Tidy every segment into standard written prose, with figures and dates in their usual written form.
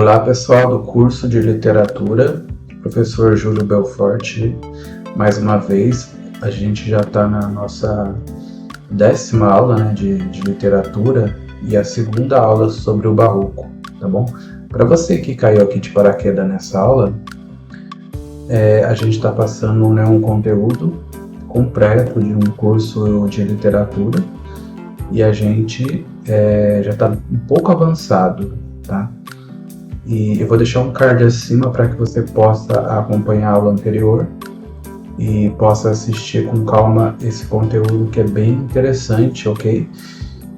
Olá pessoal do curso de literatura, professor Júlio Belfort. Mais uma vez, a gente já está na nossa 10ª aula, de literatura e a segunda aula sobre o barroco, tá bom? Para você que caiu aqui de paraquedas nessa aula, a gente está passando um conteúdo completo de um curso de literatura e a gente já está um pouco avançado, tá? E eu vou deixar um card acima para que você possa acompanhar a aula anterior e possa assistir com calma esse conteúdo que é bem interessante, ok?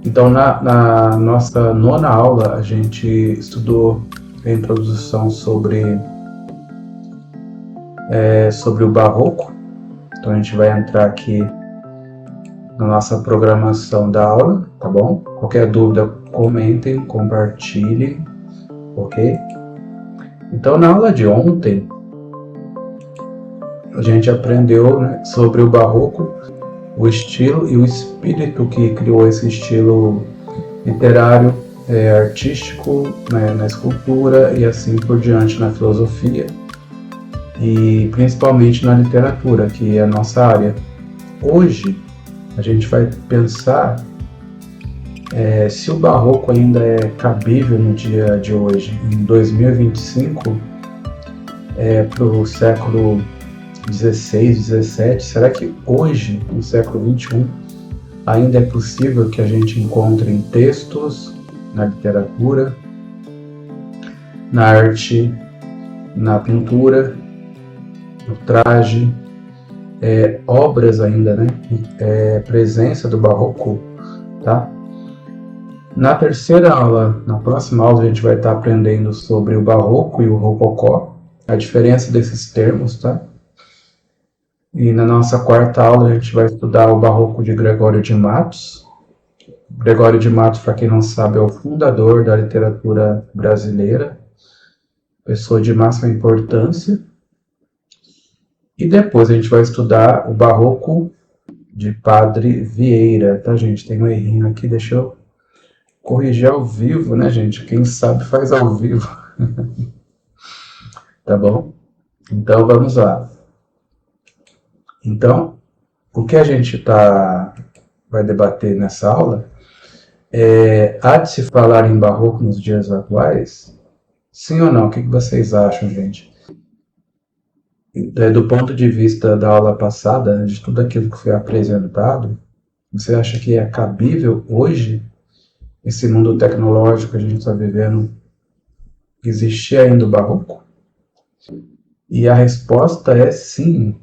Então, na nossa 9ª aula, a gente estudou a introdução sobre o barroco. Então, a gente vai entrar aqui na nossa programação da aula, tá bom? Qualquer dúvida, comentem, compartilhem, ok? Então, na aula de ontem, a gente aprendeu sobre o barroco, o estilo e o espírito que criou esse estilo literário, artístico, na escultura e assim por diante, na filosofia e principalmente na literatura, que é a nossa área. Hoje, a gente vai pensar se o barroco ainda é cabível no dia de hoje, em 2025, para o século 16, 17, será que hoje, no século 21, ainda é possível que a gente encontre em textos, na literatura, na arte, na pintura, no traje, obras ainda, presença do barroco, tá? Na terceira aula, na próxima aula, a gente vai estar aprendendo sobre o barroco e o rococó, a diferença desses termos, tá? E na nossa 4ª aula, a gente vai estudar o barroco de Gregório de Matos. Gregório de Matos, para quem não sabe, é o fundador da literatura brasileira, pessoa de máxima importância. E depois a gente vai estudar o barroco de Padre Vieira, tá, gente? Tem um errinho aqui, deixa eu corrigir ao vivo, né, gente? Quem sabe faz ao vivo. Tá bom? Então, vamos lá. Então, o que a gente vai debater nessa aula há de se falar em barroco nos dias atuais? Sim ou não? O que vocês acham, gente? Do ponto de vista da aula passada, de tudo aquilo que foi apresentado, você acha que é cabível hoje, esse mundo tecnológico que a gente está vivendo, existir ainda o barroco? E a resposta é sim.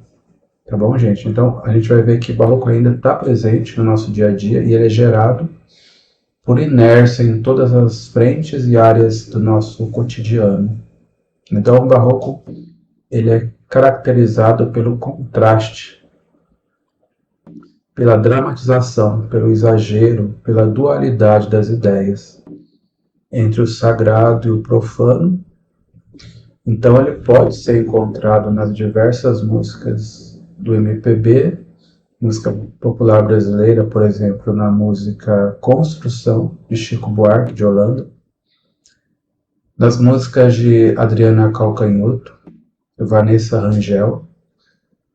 Tá bom, gente? Então, a gente vai ver que o barroco ainda está presente no nosso dia a dia e ele é gerado por inércia em todas as frentes e áreas do nosso cotidiano. Então, o barroco ele é caracterizado pelo contraste, pela dramatização, pelo exagero, pela dualidade das ideias entre o sagrado e o profano. Então, ele pode ser encontrado nas diversas músicas do MPB, música popular brasileira, por exemplo, na música Construção, de Chico Buarque de Holanda, nas músicas de Adriana Calcanhoto, Vanessa Rangel.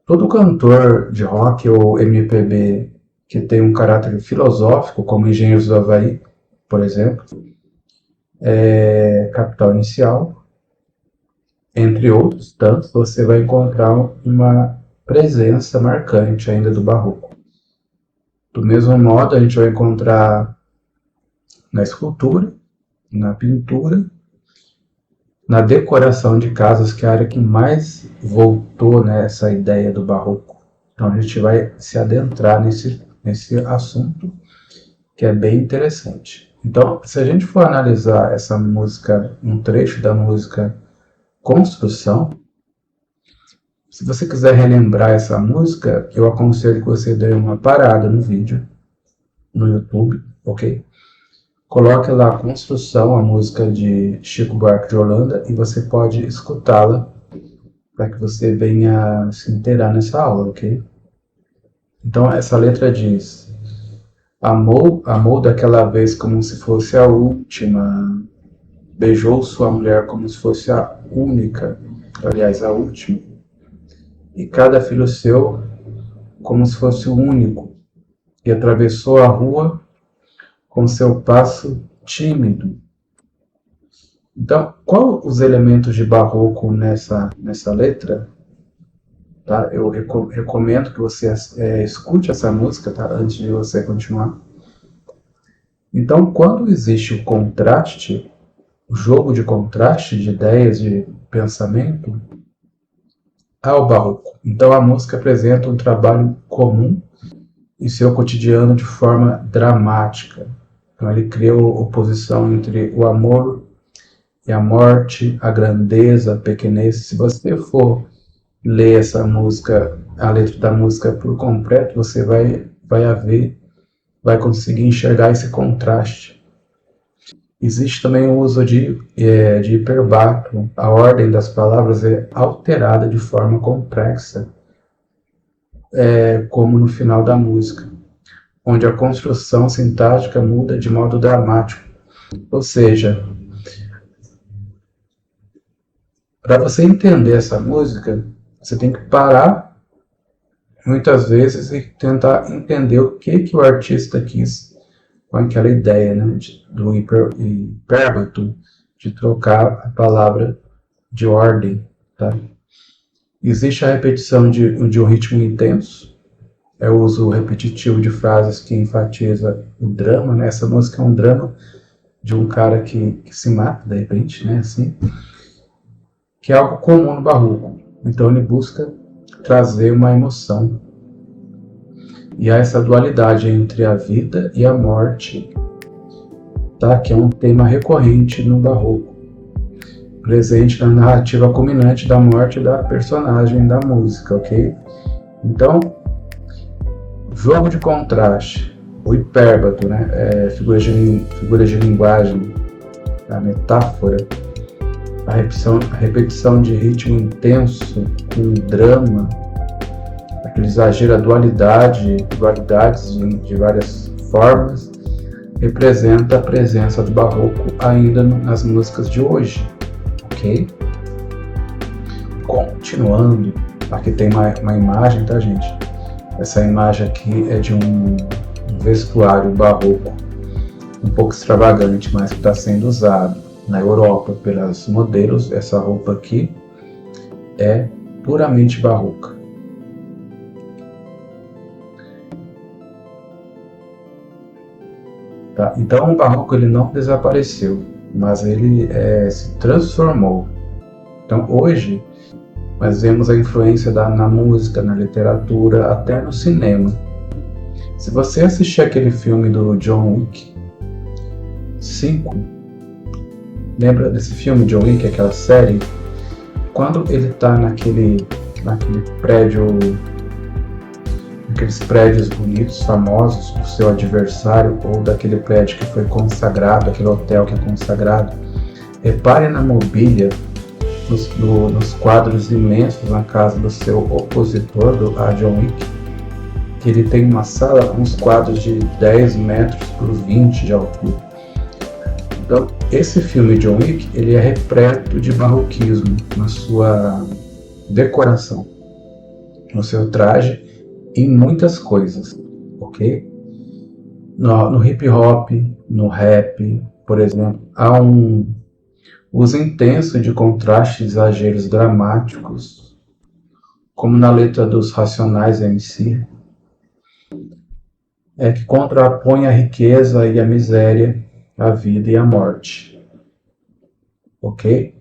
Todo cantor de rock ou MPB que tem um caráter filosófico, como Engenheiros do Havaí, por exemplo, Capital Inicial, entre outros tantos, você vai encontrar uma presença marcante ainda do barroco. Do mesmo modo, a gente vai encontrar na escultura, na pintura, na decoração de casas, que é a área que mais voltou nessa ideia do barroco. Então a gente vai se adentrar nesse assunto, que é bem interessante. Então, se a gente for analisar essa música, um trecho da música Construção, se você quiser relembrar essa música, eu aconselho que você dê uma parada no vídeo, no YouTube, ok? Coloque lá a Construção, a música de Chico Buarque de Holanda, e você pode escutá-la para que você venha se inteirar nessa aula, ok? Então, essa letra diz: amou daquela vez como se fosse a última, beijou sua mulher como se fosse a única, aliás, a última, e cada filho seu como se fosse o único, e atravessou a rua com seu passo tímido. Então, qual os elementos de barroco nessa letra? Tá? Eu recomendo que você escute essa música, tá? Antes de você continuar. Então, quando existe o contraste, o jogo de contraste de ideias, de pensamento, há o barroco. Então, a música apresenta um trabalho comum em seu cotidiano de forma dramática. Então, ele criou oposição entre o amor e a morte, a grandeza, a pequenez. Se você for ler essa música, a letra da música por completo, você vai conseguir enxergar esse contraste. Existe também o uso de hiperbátono. A ordem das palavras é alterada de forma complexa, como no final da música, onde a construção sintática muda de modo dramático. Ou seja, para você entender essa música, você tem que parar muitas vezes e tentar entender o que o artista quis com aquela ideia, né, do hipérbato, de trocar a palavra de ordem. Tá? Existe a repetição de um ritmo intenso, é o uso repetitivo de frases que enfatiza o drama. Né? Essa música é um drama de um cara que se mata, de repente, né, assim, que é algo comum no barroco. Então ele busca trazer uma emoção. E há essa dualidade entre a vida e a morte, tá? Que é um tema recorrente no barroco, presente na narrativa culminante da morte da personagem da música, ok? Então, jogo de contraste, o hipérbato, né? Figura de linguagem, a metáfora, a repetição de ritmo intenso com drama, aquele exagero, a dualidades de várias formas, representa a presença do barroco ainda nas músicas de hoje, ok? Continuando, aqui tem uma imagem, tá, gente? Essa imagem aqui é de um vestuário barroco, um pouco extravagante, mas que está sendo usado na Europa pelas modelos. Essa roupa aqui é puramente barroca. Tá? Então o barroco ele não desapareceu, mas ele se transformou. Então hoje nós vemos a influência na música, na literatura, até no cinema. Se você assistir aquele filme do John Wick 5, lembra desse filme John Wick, aquela série? Quando ele está naquele prédio, aqueles prédios bonitos, famosos do seu adversário, ou daquele prédio que foi consagrado, aquele hotel que é consagrado, repare na mobília, nos quadros imensos na casa do seu opositor, do John Wick, que ele tem uma sala com uns quadros de 10 metros por 20 de altura. Então, esse filme John Wick, ele é repleto de barroquismo na sua decoração, no seu traje, em muitas coisas, ok? No hip hop, no rap, por exemplo, há um uso intenso de contrastes e exageros dramáticos, como na letra dos Racionais MC, que contrapõe a riqueza e a miséria, a vida e a morte, ok?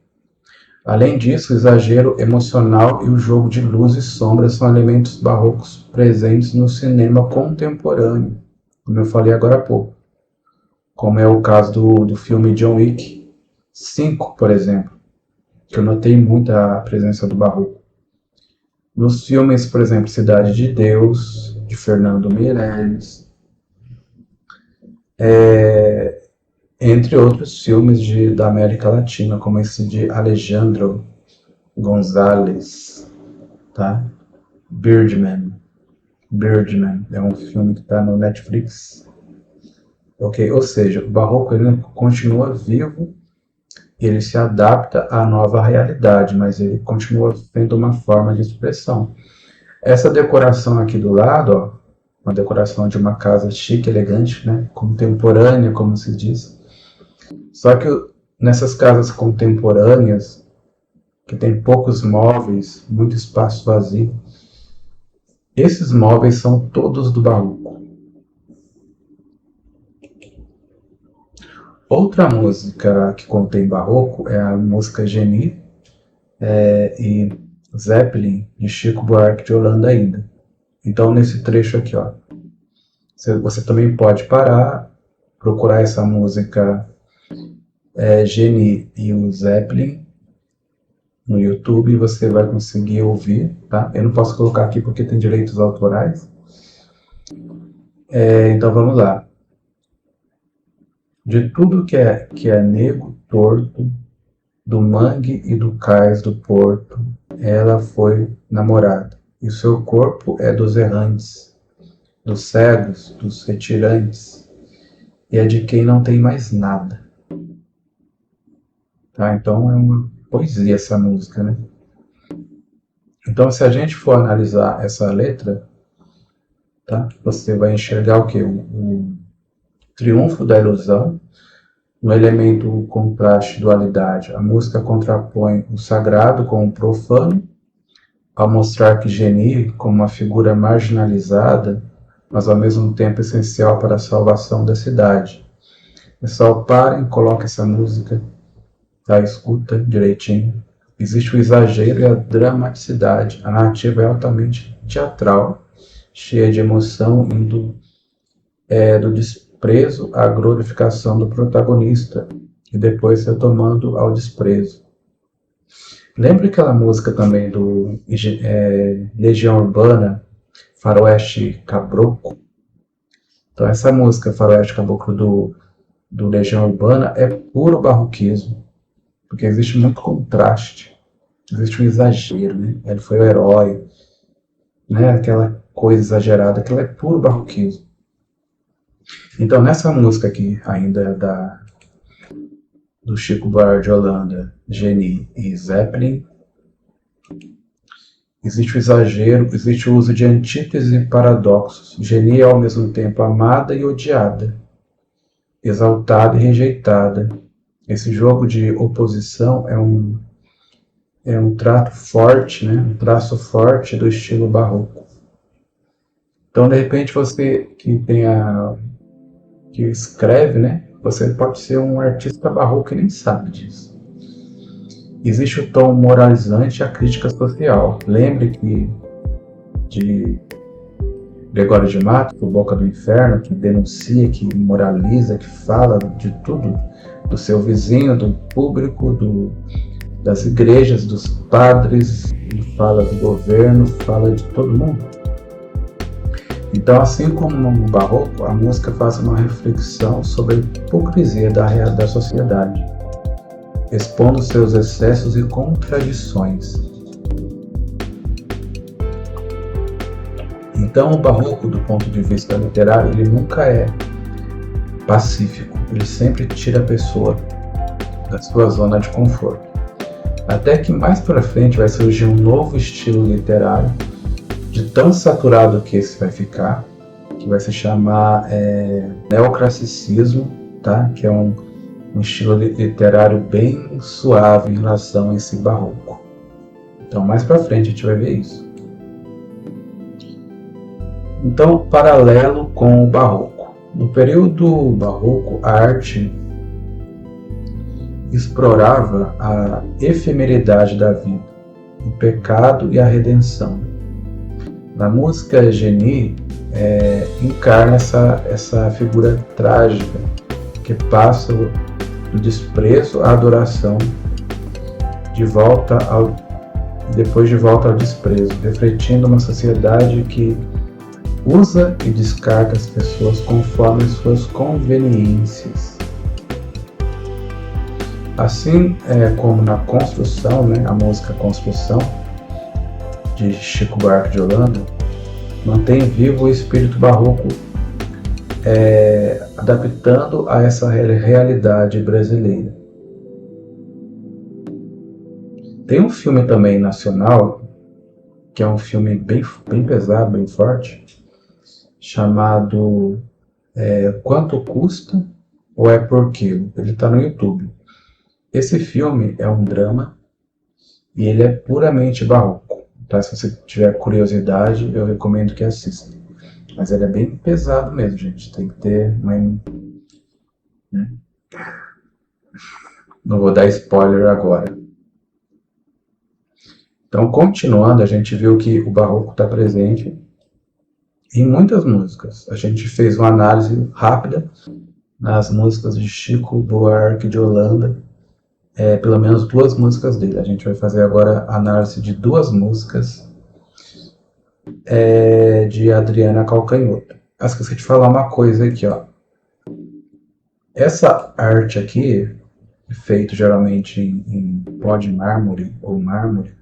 Além disso, o exagero emocional e o jogo de luz e sombras são elementos barrocos presentes no cinema contemporâneo, como eu falei agora há pouco, como é o caso do filme John Wick 5, por exemplo, que eu notei muito a presença do barroco. Nos filmes, por exemplo, Cidade de Deus, de Fernando Meirelles, entre outros filmes da América Latina, como esse de Alejandro González, tá? Birdman é um filme que está no Netflix, ok? Ou seja, o barroco ele continua vivo ele se adapta à nova realidade, mas ele continua sendo uma forma de expressão. Essa decoração aqui do lado, ó, uma decoração de uma casa chique, elegante, né, contemporânea, como se diz. Só que nessas casas contemporâneas, que tem poucos móveis, muito espaço vazio, esses móveis são todos do barroco. Outra música que contém barroco é a música Genie e Zeppelin, de Chico Buarque de Holanda ainda. Então, nesse trecho aqui, ó, você também pode parar, procurar essa música Genie e o Zeppelin no YouTube, e você vai conseguir ouvir, tá? Eu não posso colocar aqui porque tem direitos autorais. Então, vamos lá. De tudo que é nego torto, do mangue e do cais do porto, ela foi namorada, e o seu corpo é dos errantes, dos cegos, dos retirantes, e é de quem não tem mais nada. Tá? Então é uma poesia essa música, né? Então, se a gente for analisar essa letra, tá? Você vai enxergar o quê? O triunfo da ilusão, no elemento contraste, dualidade. A música contrapõe o sagrado com o profano, ao mostrar que Genie, como uma figura marginalizada, mas ao mesmo tempo essencial para a salvação da cidade. Pessoal, parem, coloquem essa música, tá? Escuta direitinho. Existe o exagero e a dramaticidade. A narrativa é altamente teatral, cheia de emoção, indo do desprezo à glorificação do protagonista e depois retomando ao desprezo. Lembra aquela música também do Legião Urbana, Faroeste Caboclo? Então essa música, Faroeste Caboclo do Legião Urbana, é puro barroquismo, porque existe muito contraste, existe um exagero, né? Ele foi o herói, né? Aquela coisa exagerada, aquilo é puro barroquismo. Então nessa música aqui, ainda do Chico Buarque de Holanda, Genie e Zeppelin, existe o exagero, existe o uso de antíteses e paradoxos. Genie é ao mesmo tempo amada e odiada, exaltada e rejeitada. Esse jogo de oposição é um traço forte, né? Um traço forte do estilo barroco. Então, de repente, você que escreve, né? Você pode ser um artista barroco e nem sabe disso. Existe o tom moralizante e a crítica social. Lembre que de Gregório de Matos, o Boca do Inferno, que denuncia, que moraliza, que fala de tudo, do seu vizinho, do público, das igrejas, dos padres, fala do governo, fala de todo mundo. Então, assim como no barroco, a música faz uma reflexão sobre a hipocrisia da sociedade, expondo seus excessos e contradições. Então, o barroco, do ponto de vista literário, ele nunca é pacífico, ele sempre tira a pessoa da sua zona de conforto. Até que mais para frente vai surgir um novo estilo literário, de tão saturado que esse vai ficar, que vai se chamar neoclassicismo, tá? Que é um estilo literário bem suave em relação a esse barroco. Então, mais para frente a gente vai ver isso. Então, paralelo com o barroco. No período barroco, a arte explorava a efemeridade da vida, o pecado e a redenção. Na música Genie, encarna essa figura trágica que passa do desprezo à adoração, depois de volta ao desprezo, refletindo uma sociedade que usa e descarta as pessoas conforme suas conveniências. Assim como na Construção, né, a música Construção, de Chico Buarque de Holanda, mantém vivo o espírito barroco, adaptando a essa realidade brasileira. Tem um filme também nacional, que é um filme bem pesado, bem forte, chamado Quanto Custa ou É Por Quilo? Ele está no YouTube. Esse filme é um drama e ele é puramente barroco. Tá? Se você tiver curiosidade, eu recomendo que assista. Mas ele é bem pesado mesmo, gente. Tem que ter uma... né? Não vou dar spoiler agora. Então, continuando, a gente viu que o barroco está presente em muitas músicas. A gente fez uma análise rápida nas músicas de Chico Buarque de Holanda, pelo menos 2 músicas dele. A gente vai fazer agora a análise de 2 músicas de Adriana Calcanhoto. Esqueci de falar uma coisa aqui, ó. Essa arte aqui, feita geralmente em pó de mármore ou mármore,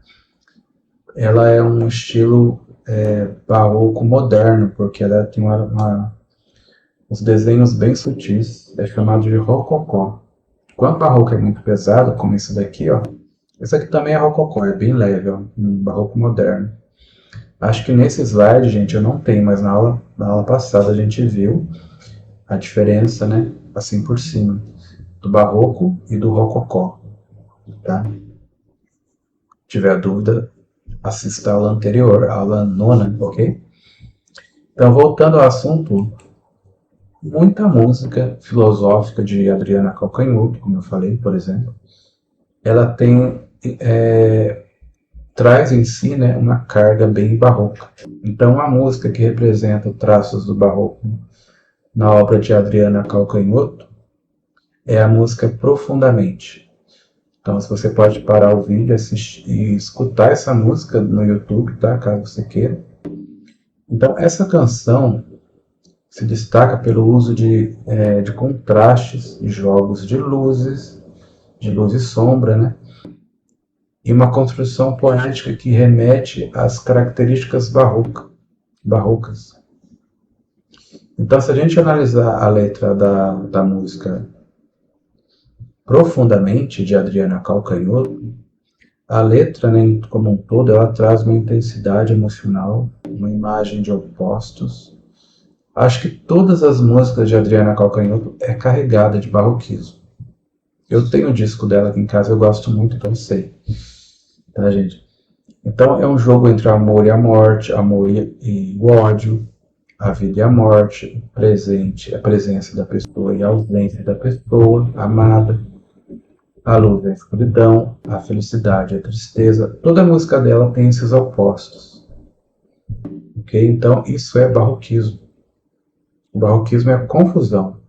ela é um estilo barroco moderno, porque ela tem uns desenhos bem sutis, é chamado de rococó. Quando o barroco é muito pesado, como esse daqui, ó, esse aqui também é rococó, é bem leve, ó, um barroco moderno. Acho que nesse slide, gente, eu não tenho, mas na aula passada a gente viu a diferença, né, assim por cima, do barroco e do rococó, tá? Se tiver dúvida, assista a aula anterior, a aula 9ª, ok? Então, voltando ao assunto, muita música filosófica de Adriana Calcanhoto, como eu falei, por exemplo, ela traz em si, né, uma carga bem barroca. Então, a música que representa traços do barroco na obra de Adriana Calcanhoto é a música Profundamente. Então, se você pode parar o vídeo e escutar essa música no YouTube, tá? Caso você queira. Então, essa canção se destaca pelo uso de contrastes, de jogos de luz e sombra, né? E uma construção poética que remete às características barrocas. Então, se a gente analisar a letra da música Profundamente, de Adriana Calcanhoto, a letra, né, como um todo, ela traz uma intensidade emocional, uma imagem de opostos. Acho que todas as músicas de Adriana Calcanhoto é carregada de barroquismo. Eu tenho o disco dela aqui em casa, eu gosto muito, então sei. Tá, gente? Então é um jogo entre amor e a morte, amor e o ódio, a vida e a morte, o presente, a presença da pessoa e a ausência da pessoa amada, a luz e a escuridão, a felicidade e a tristeza. Toda a música dela tem esses opostos. Ok? Então isso é barroquismo. O barroquismo é a confusão,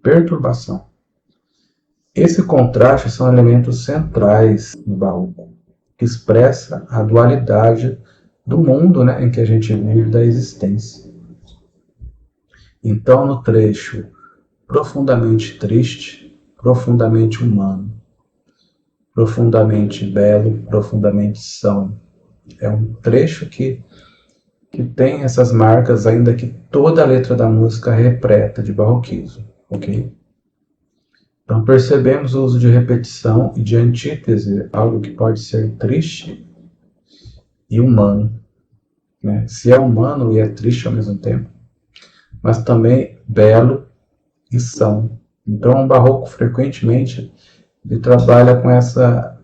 perturbação. Esse contraste são elementos centrais no barroco, que expressa a dualidade do mundo, né, em que a gente vive, da existência. Então, no trecho profundamente triste, profundamente humano, profundamente belo, profundamente são, é um trecho que tem essas marcas, ainda que toda a letra da música é repleta de barroquismo, ok? Então percebemos o uso de repetição e de antítese, algo que pode ser triste e humano, né? Se é humano e é triste ao mesmo tempo, mas também belo e são. Então o barroco frequentemente ele trabalha com essa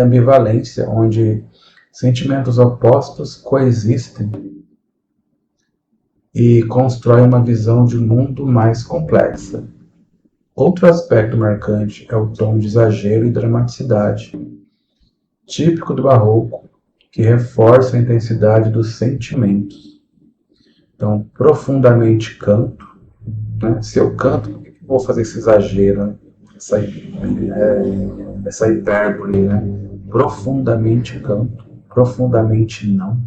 ambivalência, onde sentimentos opostos coexistem e constrói uma visão de mundo mais complexa. Outro aspecto marcante é o tom de exagero e dramaticidade, típico do barroco, que reforça a intensidade dos sentimentos. Então, profundamente canto, né? Se eu canto, por que eu vou fazer esse exagero, né? Essa hipérbole, né? Profundamente canto, profundamente não.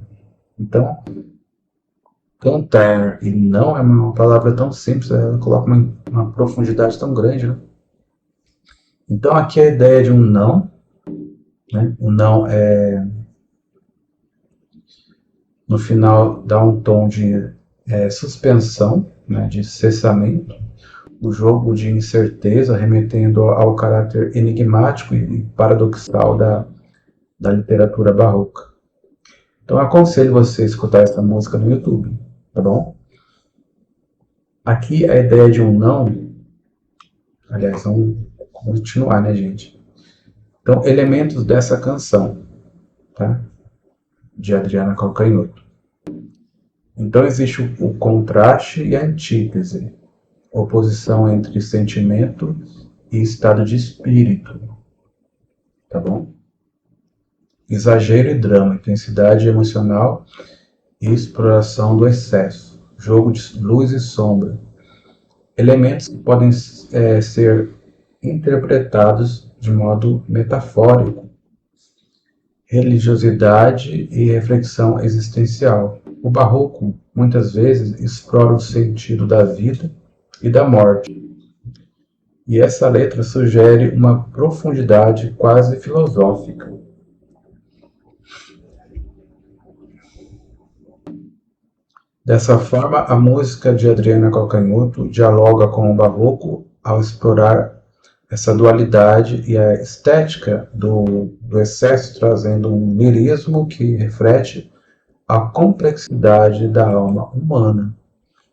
Então, cantar e não é uma palavra tão simples, ela coloca uma profundidade tão grande, né? Então aqui a ideia de um não, né? O não no final dá um tom de suspensão, né? De cessamento, o jogo de incerteza remetendo ao caráter enigmático e paradoxal da literatura barroca. Então aconselho você a escutar essa música no YouTube, tá bom? Aqui a ideia de um não, aliás, vamos continuar, né, gente? Então, elementos dessa canção, tá? De Adriana Calcanhoto. Então existe o contraste e a antítese, oposição entre sentimento e estado de espírito, tá bom? Exagero e drama, intensidade emocional e exploração do excesso, jogo de luz e sombra, elementos que podem ser interpretados de modo metafórico, religiosidade e reflexão existencial. O barroco, muitas vezes, explora o sentido da vida e da morte. E essa letra sugere uma profundidade quase filosófica. Dessa forma, a música de Adriana Calcanhoto dialoga com o barroco ao explorar essa dualidade e a estética do excesso, trazendo um lirismo que reflete a complexidade da alma humana.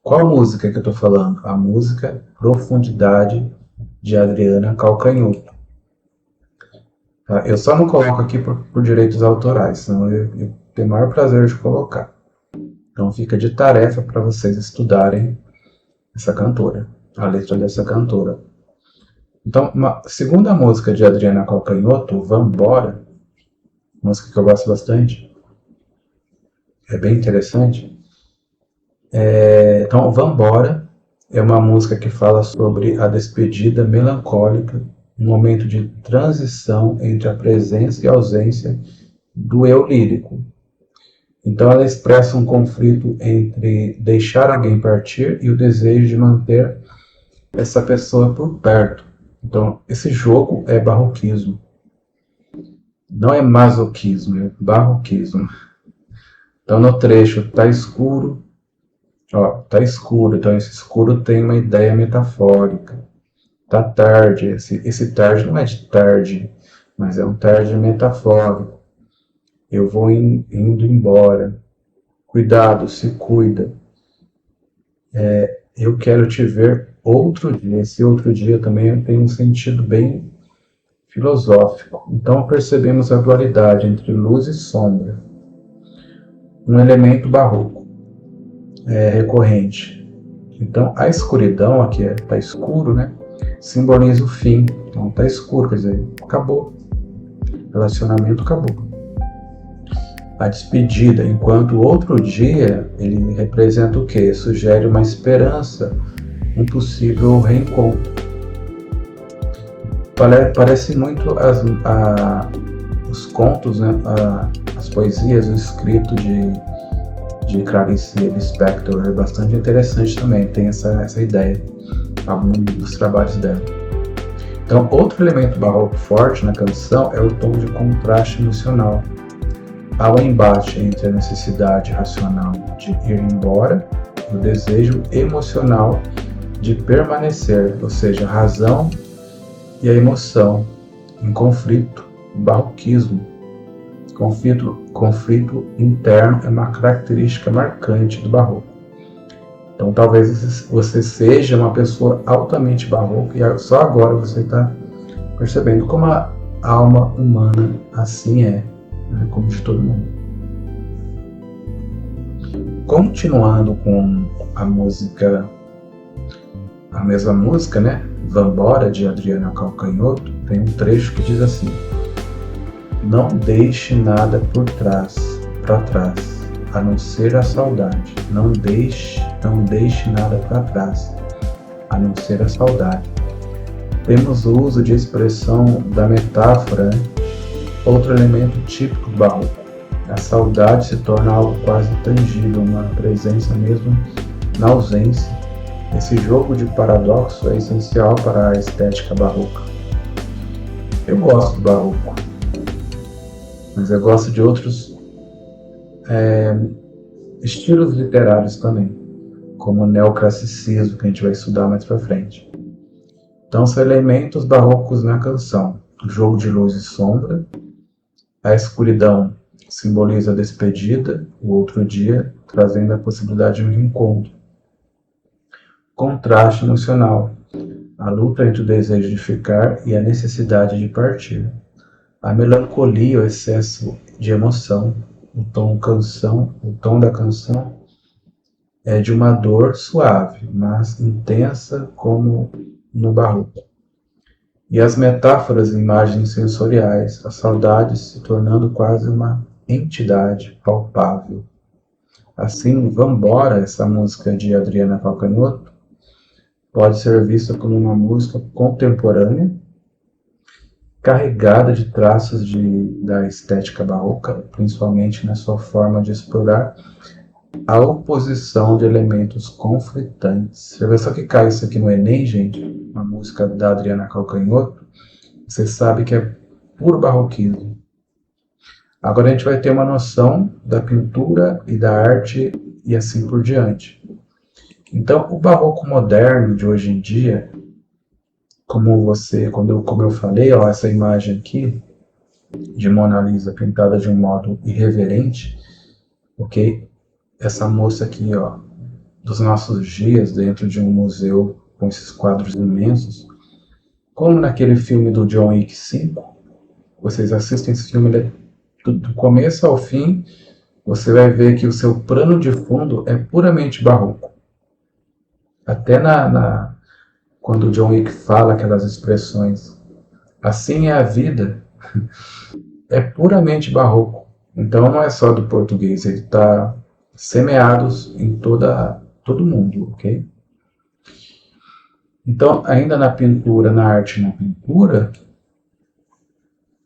Qual música que eu estou falando? A música Profundidade, de Adriana Calcanhoto. Tá? Eu só não coloco aqui por direitos autorais, senão eu tenho o maior prazer de colocar. Então fica de tarefa para vocês estudarem essa cantora, a letra dessa cantora. Então, uma segunda música de Adriana Calcanhoto, Vambora, música que eu gosto bastante, é bem interessante. Então, Vambora é uma música que fala sobre a despedida melancólica, um momento de transição entre a presença e a ausência do eu lírico. Então, ela expressa um conflito entre deixar alguém partir e o desejo de manter essa pessoa por perto. Então, esse jogo é barroquismo. Não é masoquismo, é barroquismo. Então, no trecho, tá escuro. Ó, tá escuro. Então, esse escuro tem uma ideia metafórica. Tá tarde. Esse tarde não é de tarde, mas é um tarde metafórico. Eu vou indo embora. Cuidado, se cuida. Eu quero te ver outro dia. Esse outro dia também tem um sentido bem filosófico. Então percebemos a dualidade entre luz e sombra. Um elemento barroco recorrente. Então a escuridão, aqui está escuro, né? Simboliza o fim. Então está escuro, quer dizer, acabou. Relacionamento acabou. A despedida, enquanto o outro dia, ele representa o quê? Sugere uma esperança, um possível reencontro. Parece muito os contos, né? As poesias, o escrito de Clarice Lispector, é bastante interessante também, tem essa ideia, algum dos trabalhos dela. Então, outro elemento barroco forte na canção é o tom de contraste emocional. Há um embate entre a necessidade racional de ir embora e o desejo emocional de permanecer, ou seja, a razão e a emoção em conflito, barroquismo. Conflito interno é uma característica marcante do barroco. Então talvez você seja uma pessoa altamente barroca e só agora você está percebendo como a alma humana assim é, né, como de todo mundo. Continuando com a mesma música, né? Vambora, de Adriana Calcanhoto, tem um trecho que diz assim: não deixe nada para trás, a não ser a saudade. Não deixe nada para trás, a não ser a saudade. Temos o uso de expressão da metáfora, né? Outro elemento típico do barroco. A saudade se torna algo quase tangível, uma presença mesmo na ausência. Esse jogo de paradoxo é essencial para a estética barroca. Eu gosto do barroco, mas eu gosto de outros estilos literários também, como o neoclassicismo, que a gente vai estudar mais para frente. Então, são elementos barrocos na canção: o jogo de luz e sombra, A escuridão simboliza a despedida, o outro dia, trazendo a possibilidade de um reencontro. Contraste emocional, a luta entre o desejo de ficar e a necessidade de partir. A melancolia, o excesso de emoção, o tom da canção é de uma dor suave, mas intensa como no barroco. E as metáforas e imagens sensoriais, a saudade se tornando quase uma entidade palpável. Assim, Vambora, essa música de Adriana Calcanhoto, pode ser vista como uma música contemporânea, carregada de traços da estética barroca, principalmente na sua forma de explorar a oposição de elementos conflitantes. Você vê só que cai isso aqui no Enem, gente, uma música da Adriana Calcanhoto, você sabe que é puro barroquismo. Agora a gente vai ter uma noção da pintura e da arte e assim por diante. Então, o barroco moderno de hoje em dia, como eu falei, ó, essa imagem aqui de Mona Lisa pintada de um modo irreverente, ok? Essa moça aqui, ó, dos nossos dias, dentro de um museu com esses quadros imensos, como naquele filme do John Wick 5, vocês assistem esse filme, ele é do começo ao fim, você vai ver que o seu plano de fundo é puramente barroco. Até quando o John Wick fala aquelas expressões, assim é a vida, é puramente barroco. Então não é só do português, ele está semeado em todo mundo, ok? Então, ainda na pintura, na arte na pintura,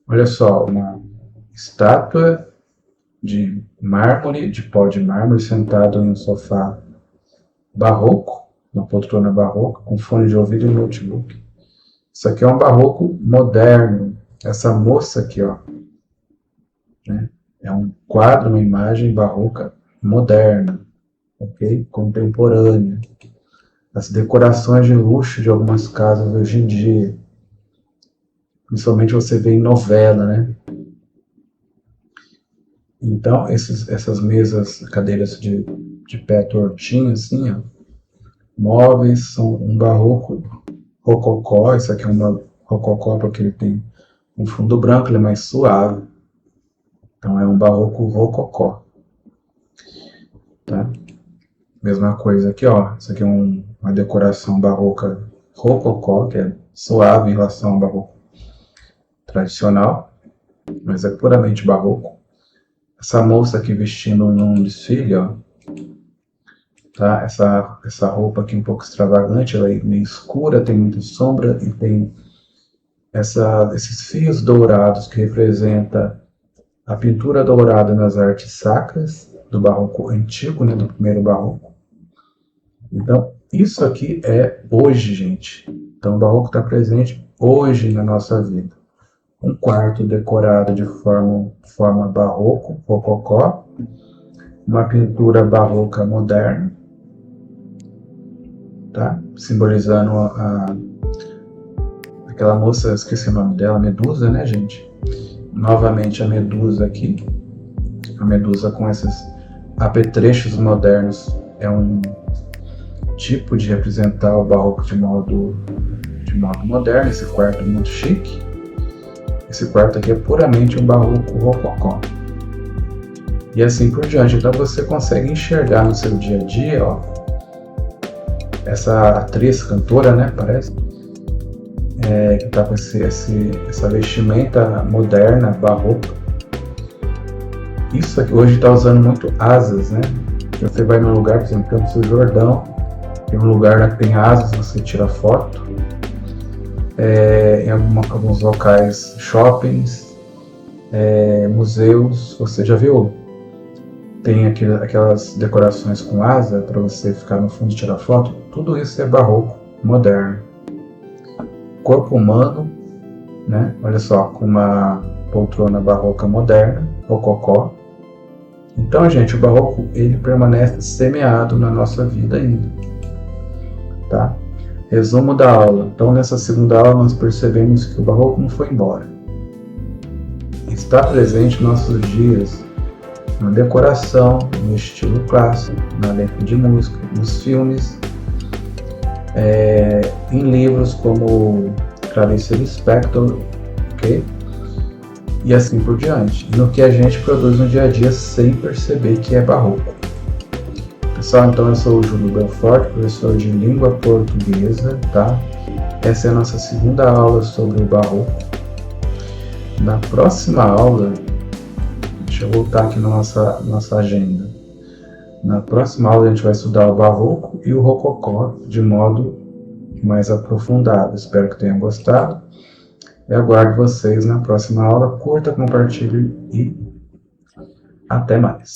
olha só, uma estátua de mármore, de pó de mármore, sentado em um sofá barroco, uma poltrona barroca, com fone de ouvido e notebook. Isso aqui é um barroco moderno. Essa moça aqui, ó, né, é um quadro, uma imagem barroca moderna, ok? Contemporânea. As decorações de luxo de algumas casas hoje em dia, principalmente você vê em novela, né? Então, essas mesas, cadeiras de pé tortinho, assim, ó, móveis, são um barroco rococó. Esse aqui é uma rococó porque ele tem um fundo branco, ele é mais suave. Então é um barroco rococó. Tá? Mesma coisa aqui, ó. Isso aqui é uma decoração barroca rococó, que é suave em relação ao barroco tradicional, mas é puramente barroco. Essa moça aqui vestindo num desfile, ó. Tá? Essa roupa aqui um pouco extravagante, ela é meio escura, tem muita sombra e tem esses fios dourados que representa a pintura dourada nas artes sacras do barroco antigo, né, do primeiro barroco. Então, isso aqui é hoje, gente. Então, o barroco está presente hoje na nossa vida. Um quarto decorado de forma barroco, rococó, uma pintura barroca moderna, tá? Simbolizando aquela moça, esqueci o nome dela, Medusa, né, gente? Novamente a Medusa aqui, a Medusa com esses apetrechos modernos, é um tipo de representar o barroco de modo moderno. Esse quarto é muito chique. Esse quarto aqui é puramente um barroco rococó. E assim por diante. Então você consegue enxergar no seu dia a dia, ó, essa atriz, cantora, né, parece, que está com essa vestimenta moderna, barroca. Isso aqui hoje está usando muito asas, né? Você vai num lugar, por exemplo, Campos do Jordão, tem um lugar lá que tem asas, você tira foto. Em alguns locais, shoppings, museus, você já viu? Tem aquelas decorações com asa para você ficar no fundo e tirar foto. Tudo isso é barroco moderno. Corpo humano, né? Olha só, com uma poltrona barroca moderna, rococó. Então, gente, o barroco ele permanece semeado na nossa vida ainda, tá? Resumo da aula. Então, nessa segunda aula nós percebemos que o barroco não foi embora. está presente em nossos dias, na decoração, no estilo clássico, na letra de música, nos filmes, em livros como Clarice Lispector, ok? E assim por diante, no que a gente produz no dia a dia sem perceber que é barroco. Pessoal, então eu sou o Júlio Belfort, professor de língua portuguesa, tá? Essa é a nossa segunda aula sobre o barroco. Na próxima aula, deixa eu voltar aqui na nossa agenda. Na próxima aula a gente vai estudar o barroco e o rococó de modo mais aprofundado. Espero que tenham gostado. Eu aguardo vocês na próxima aula. Curta, compartilhe e até mais.